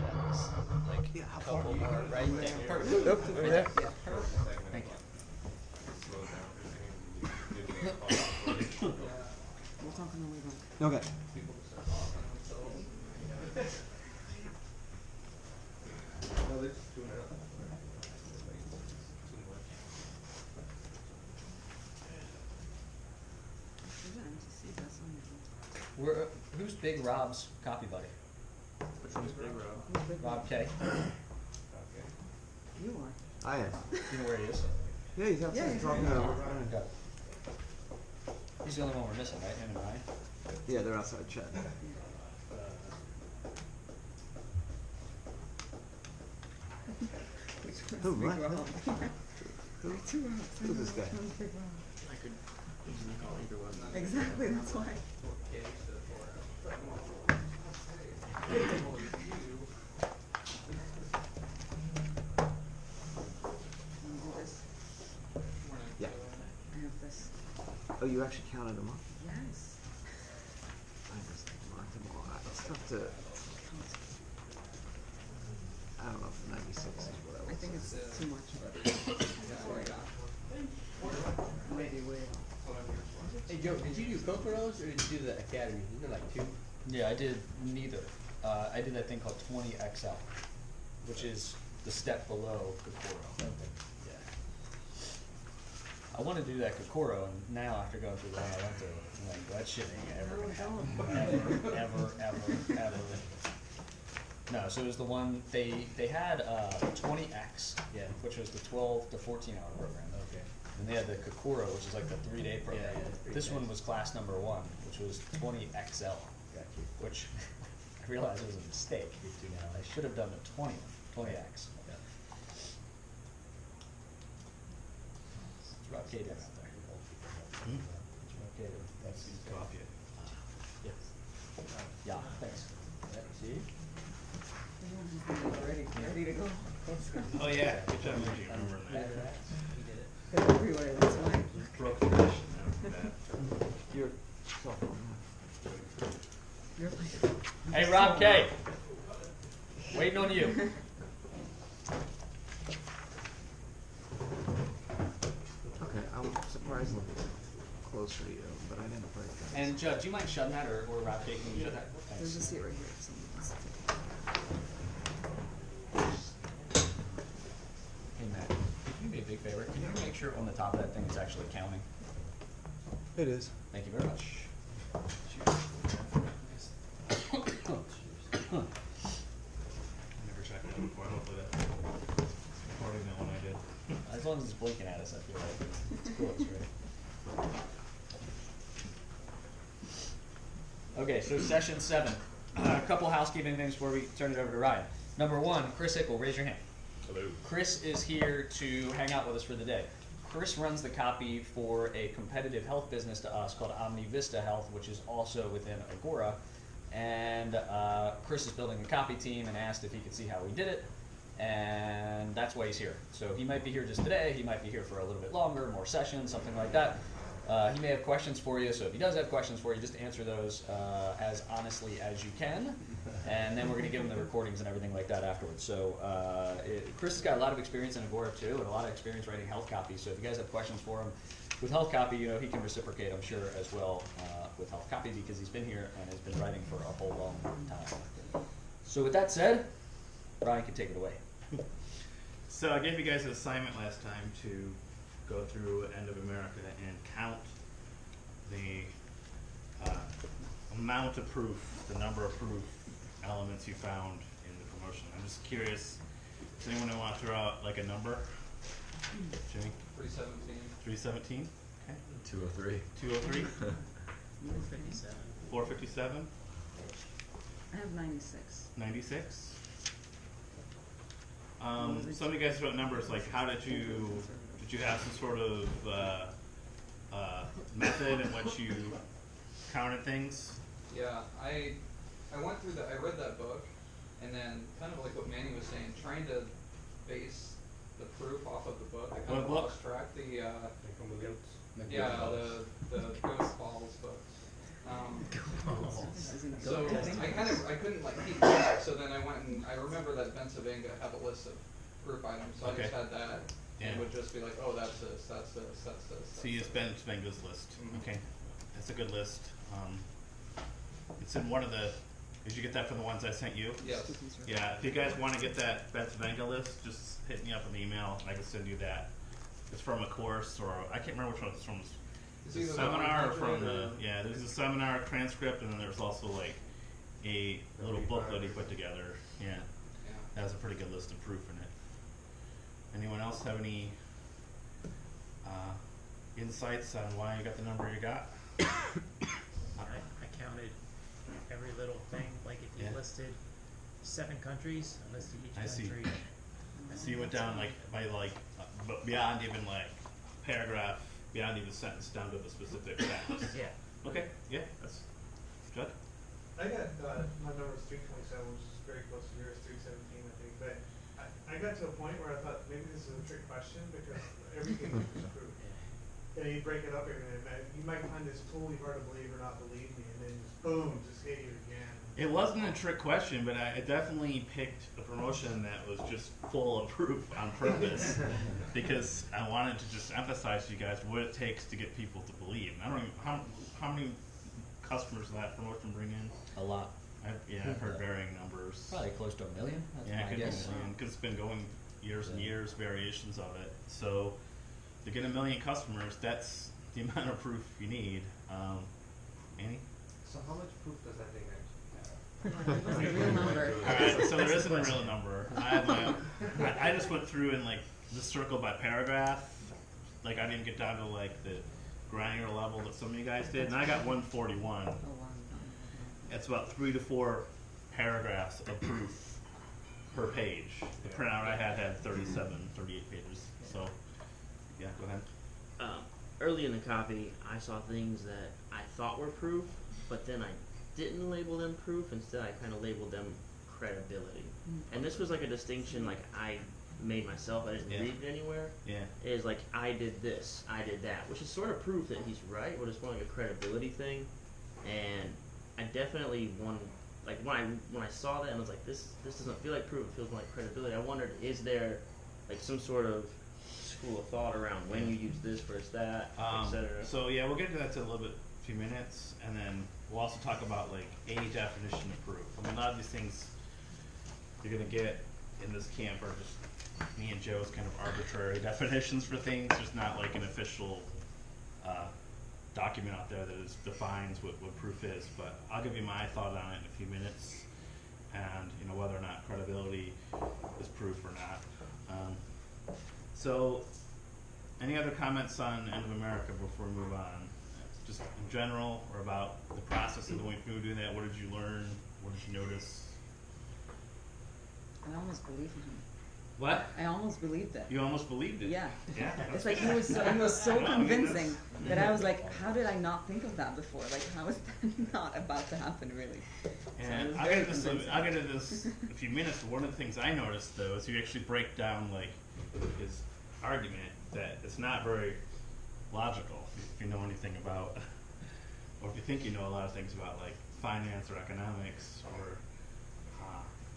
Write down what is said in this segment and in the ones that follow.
like Yeah, how a far? couple more right there. Perfect. Over there. Yeah. Thank you. We'll talk on the way back. Okay. We're, who's Big Rob's copy buddy? Which one's Big Rob? Rob K. You are. I am. You know where he is? Yeah, he's outside he's talking right to Okay. He's the only one we're missing, right? Him and Ryan? Yeah, they're outside chatting. Who, what? Who's this guy? I could easily call either one. Exactly, that's why. Yeah. I have this. Oh, you actually counted them up? Yes. I just marked them all. It's tough to. I don't know if the 96 is what I was. I think it's too much, but that's what I got. Might be way off. Hey Joe, did you do Cocoros or did you do the Academy? Isn't there like two? Yeah, I did neither. I did that thing called 20XL, which is the step below Kokoro. Yeah. I want to do that Kokoro, and now after going through the one I went through, I'm like, that shit ain't ever gonna happen. Ever. No, so it was the one, they had 20X, yeah, which was the 12 to 14 hour program. Okay. And they had the Kokoro, which is like the 3-day program. Yeah, This one was class number 1, which was 20XL, which I realized was a mistake. I should have done the 20X. Yeah. It's Rob K. down out there. It's Rob K. doing. That's his coffee. Yes. Yeah, thanks. Yeah, see? Ready to go. Oh yeah, good job, Reggie, remembering that. They're everywhere, that's why. Broke tradition, I remember that. Your cell phone. You're like, Hey, Rob K. Waiting on you. Okay, I'm surprisingly closer to you, but I didn't break that. And Judd, do you mind shutting that, or Rob K, can you shut that? there's a Thanks. seat right here. Someone wants to take it. Hey, Matt, can you do me a big favor? Can you make sure on the top of that thing it's actually counting? It is. Thank you very much. I never checked that before, hopefully that's recording that one I did. As long as it's blinking at us, I feel like it's cool, it's right. Okay, so session 7. A couple housekeeping things before we turn it over to Ryan. Number 1, Chris Hickle, raise your hand. Hello. Chris is here to hang out with us for the day. Chris runs the copy for a competitive health business to us called Omni Vista Health, which is also within Agora. And Chris is building a copy team and asked if he could see how we did it. And that's why he's here. So he might be here just today, he might be here for a little bit longer, more sessions, something like that. He may have questions for you, so if he does have questions for you, just answer those as honestly as you can. And then we're going to give him the recordings and everything like that afterwards. So Chris has got a lot of experience in Agora too, and a lot of experience writing health copy. So if you guys have questions for him with health copy, you know, he can reciprocate, I'm sure, as well with health copy because he's been here and has been writing for a whole long time. So with that said, Ryan can take it away. So I gave you guys an assignment last time to go through End of America and count the amount of proof, the number of proof elements you found in the promotion. I'm just curious, does anyone want to throw out like a number? Jimmy? 317. 317? Okay. 203. 203? 57. 457? I have 96. 96? Some of you guys wrote numbers, like how did you have some sort of method in which you counted things? Yeah, I went through I read that book, and then kind of like what Manny was saying, trying to base the proof off of the book. I kind What of book? lost track. The They come with goats. yeah, the Ghost Falls book. So I couldn't like keep track. So then I went and I remember that Pennsylvania have a list of proof items. So I just had that. Yeah. And would just be like, oh, that's this, that's this, that's this. So you use Ben's list. Mhm. Okay, that's a good list. It's in one of the. Did you get that from the ones I sent you? Yes. Yeah. If you guys want to get that Pennsylvania list, just hit me up in the email. I can send you that. It's from a course, or I can't remember which one it's from. It's A either the seminar or 100 from or- the there's a seminar transcript, and then there's also like a little booklet he put together. Yeah, Yeah. that has a pretty good list of proof in it. Anyone else have any insights on why you got the number you got? I counted every little thing. Like if you Yeah. listed 7 countries, I listed each I see. country. So you went down like by like but beyond even like paragraph, beyond even sentence, down to the specific sentence. Yeah. Okay, yeah, that's good. I got, my number was 327, which is very close to yours, 317, I think, but I got to a point where I thought maybe this is a trick question because everything was proof. And you break it up every minute, you might find this totally hard to believe or not believe me, and then just boom, just hit you again. It wasn't a trick question, but I definitely picked a promotion that was just full of proof on purpose because I wanted to just emphasize to you guys what it takes to get people to believe. I don't even, how many customers did that promotion bring in? A lot. I've heard varying numbers. Probably close to 1 million. That's Yeah, it my could be guess. 1 million because it's been going years and Yeah. years, variations of it. So to get 1 million customers, that's the amount of proof you need. Annie? So how much proof does that thing actually What's the real number? Alright, so there isn't a real number. I have my own. I just went through and like just circled by paragraph. Like I didn't get down to like the granular level that some of you guys did, and I got 141. Oh, wow. It's about 3 to 4 paragraphs of proof per page. The printout I had 37, 38 pages. So, yeah, go ahead. Early in the copy, I saw things that I thought were proof, but then I didn't label them proof. Instead, I kind of labeled them credibility. And this was like a distinction like I made myself. I didn't Yeah. read it anywhere. Yeah. It is like I did this, I did that, which is sort of proof that he's right, but it's more like a credibility thing. And I definitely wanted, like when I saw that and I was like, this doesn't feel like proof. It feels more like credibility. I wondered, is there like some sort of school of thought around when you use this versus that, etc. So yeah, we'll get to that in a little bit, few minutes, and then we'll also talk about like a definition of proof. I mean, a lot of these things you're gonna get in this camp are just me and Joe's kind of arbitrary definitions for things. There's not like an official document out there that defines what proof is. But I'll give you my thought on it in a few minutes, and you know whether or not credibility is proof or not. So, any other comments on End of America before we move on? Just in general, or about the process of going through doing that? What did you learn? What did you notice? I almost believed him. What? I almost believed it. You almost believed it? Yeah. Yeah. It's like he was so No, I mean, convincing that I was like, how did I not think of that before? Like, how is that not about to happen, really? And So it was I'll very get into convincing. I'll get into this in a few minutes, but one of the things I noticed though is you actually break down like his argument that it's not very logical if you know anything about, or if you think you know a lot of things about like finance or economics, or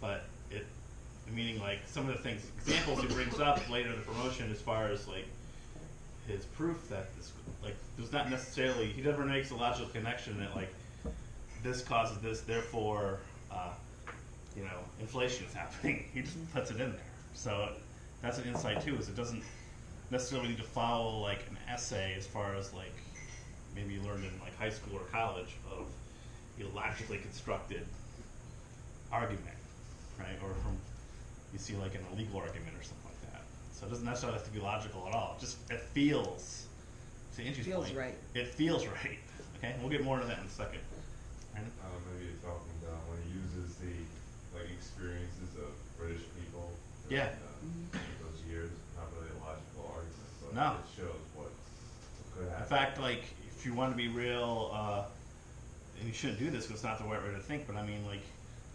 but it, meaning like some of the things, examples he brings up later in the promotion as far as like his proof that this, like there's not necessarily, he never makes a logical connection that like this causes this, therefore you know, inflation is happening. He just puts it in there. So that's an insight too, is it doesn't necessarily need to follow like an essay as far as like maybe you learned in like high school or college of a logically constructed argument, right? Or from, you see like in a legal argument or something like that. So it doesn't necessarily have to be logical at all. Just it feels, to Angie's Feels point, right. it feels right. Okay, we'll get more into that in a second. Brandon? maybe you're talking about when he uses the like experiences of British people Yeah. those years, not really a logical argument, but No. it shows what could happen. In fact, like, if you want to be real, and you shouldn't do this because it's not the right way to think, but I mean, like,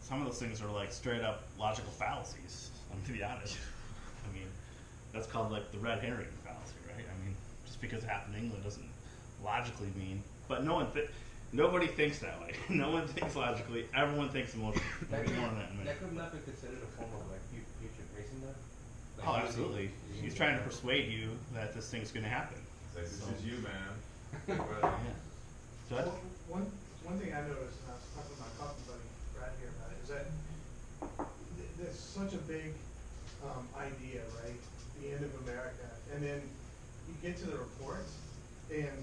some of those things are like straight up logical fallacies, to be honest. I mean, that's called like the red herring fallacy, right? I mean, just because it happened in England doesn't logically mean, but no one, Nobody thinks that way. No one thinks logically. Everyone thinks emotionally. That More could, than that in a minute. that could not be considered a form of like future racing then? Like Oh, using- absolutely. using He's trying to the- persuade you that this thing's going to happen. It's like, this is you, man. Yeah. Judd? One thing I noticed, and I was talking to my coffee buddy Brad here about it, is that there's such a big idea, right? The end of America, and then you get to the reports, and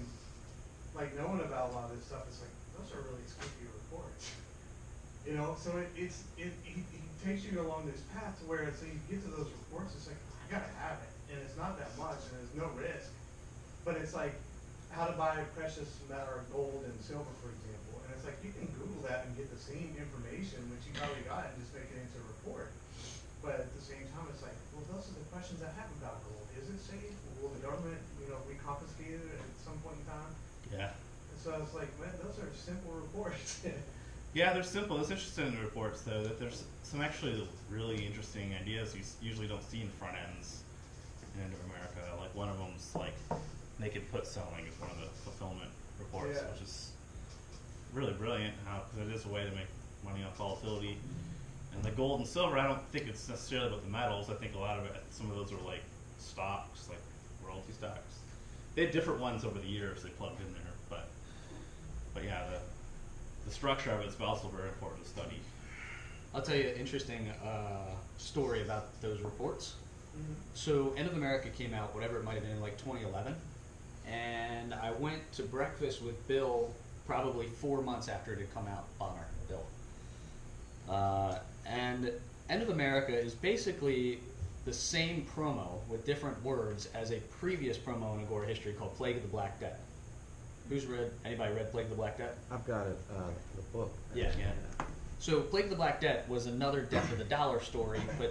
like knowing about a lot of this stuff, it's like those are really skimpy reports, you know. So he takes you along this path to where so you get to those reports, it's like you gotta have it, and it's not that much, and there's no risk, but it's like how to buy precious metal or gold and silver, for example, and it's like you can Google that and get the same information which you probably got and just make it into a report. But at the same time, it's like, well, those are the questions I have about gold. Is it safe? Will the government, reconfiscate it at some point in time? Yeah. And so it's like, man, those are simple reports. Yeah, they're simple. It's interesting in the reports, though, that there's some actually really interesting ideas you usually don't see in front ends in End of America. Like one of them's like naked put selling is one of the fulfillment reports, Yeah. which is really brilliant. Because it is a way to make money on volatility. And the gold and silver, I don't think it's necessarily about the metals. I think a lot of it, some of those are like stocks, like royalty stocks. They had different ones over the years they plugged in there, but yeah, the structure of it's also very important to study. I'll tell you an interesting story about those reports. So End of America came out, whatever it might have been, in like 2011. And I went to breakfast with Bill probably 4 months after it had come out, Bonner, Bill. And End of America is basically the same promo with different words as a previous promo in Agora history called Plague of the Black Death. Anybody read Plague of the Black Death? I've got it, the book. Yeah. So Plague of the Black Death was another death of the dollar story, but